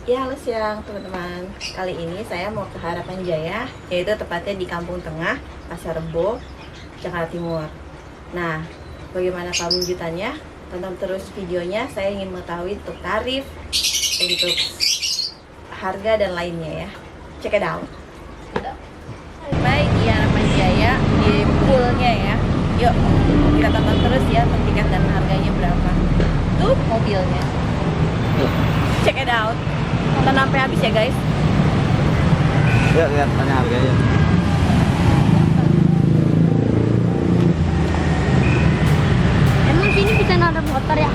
Ya, halo siang teman-teman. Kali ini saya mau ke Harapan Jaya, yaitu tepatnya di Kampung Tengah, Pasar Rebo, Jakarta Timur. Nah, bagaimana kelanjutannya? Tonton terus videonya. Saya ingin mengetahui untuk tarif, untuk harga dan lainnya ya. Check it out. Baik, di Harapan Jaya di poolnya ya. Yuk, kita tonton terus ya untuk tiket dan harganya berapa. Tuh mobilnya. Check it out. Tonton sampai habis ya guys. Ya, lihat tanya harganya. Emang sini bisa nada motor ya?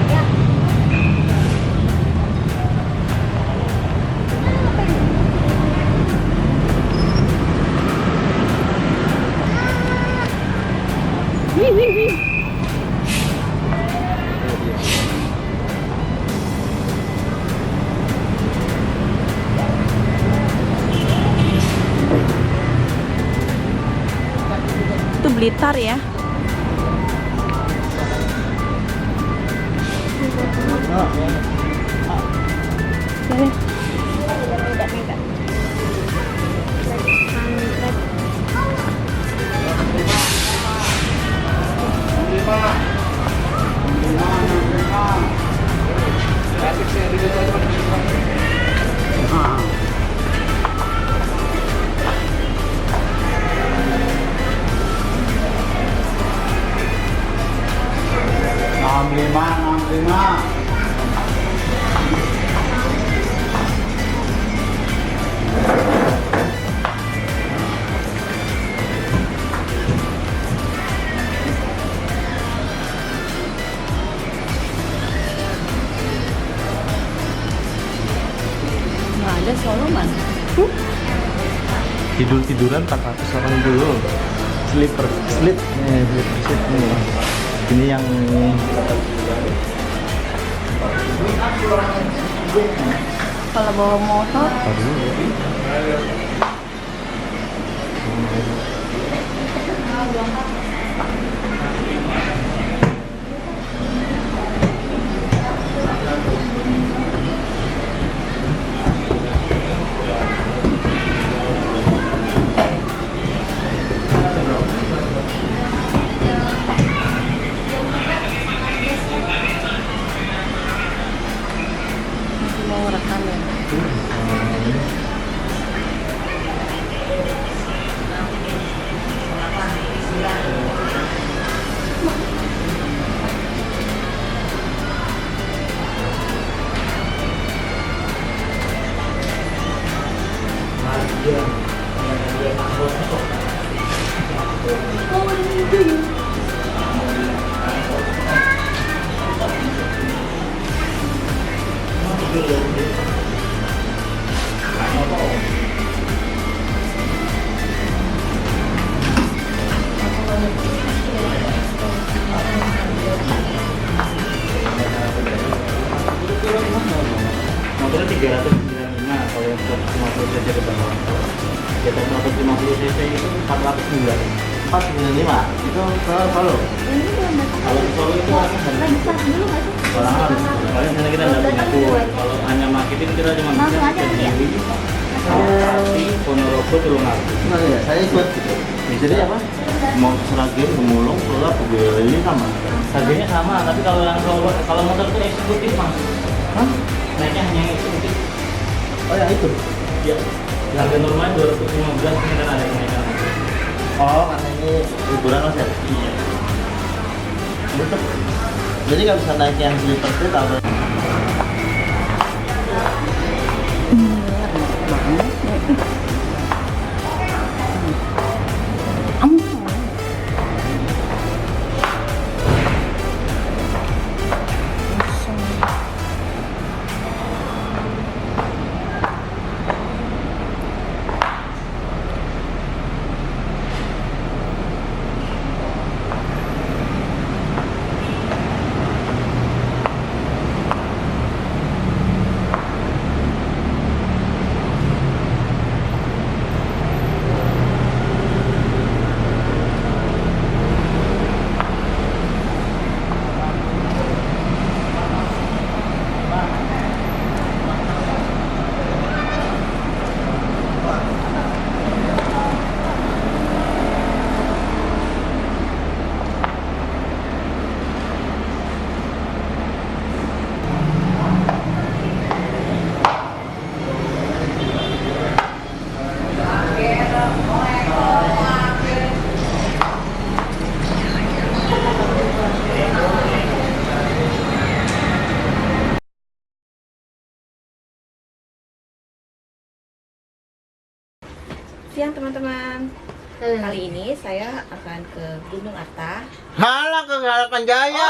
Ya. Wih, wih, wih. Itu Blitar ya. Nggak ada Solo mana? Tidur-tiduran 400 orang dulu. Sleeper seat nih. Ini yang Kalau bawa motor, masih mau rekam ya. motornya 395, kalau yang 150 cc ke bawah. Di atas 150 cc itu 495. Itu ke Solo. Ini belum datang. Kalau ke Solo itu Lagi start dulu nggak sih? orang paling sana kita nggak punya pool. Kalau hanya marketing kita cuma bisa Langsung aja nanti ya? Tapi Ponorogo Tulungagung. Nah, ya, saya ikut. Jadi apa? Mau Seragen, Gemulung, Pulau, ini sama. Harganya sama, tapi kalau yang kalau motor itu eksekutif mas. Hah? Naiknya hanya yang eksekutif. Oh ya itu? Ya. Harga normal 215 ini kan ada kenaikan. Oh, karena ini liburan mas ya? Iya. Betul. Jadi nggak bisa naik yang sleeper seat atau? Siang teman-teman. Kali ini saya akan ke Gunung Arta. Halah ke Harapan Jaya.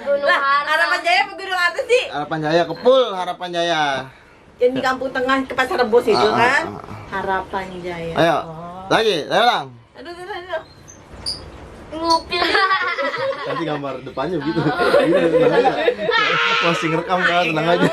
Gunung Lah, Harta. Harapan Jaya apa Gunung Arta sih? Harapan Jaya ke Pul, Harapan Jaya. Yang di kampung tengah ke Pasar Rebo situ Ah, ah, kan? ah, ah. Harapan Jaya. Ayo. Oh. Lagi, ayo lang. Aduh. Ngupil. Nanti gambar depannya begitu. Ini tenang aja. Masih ngerekam kan, tenang aja.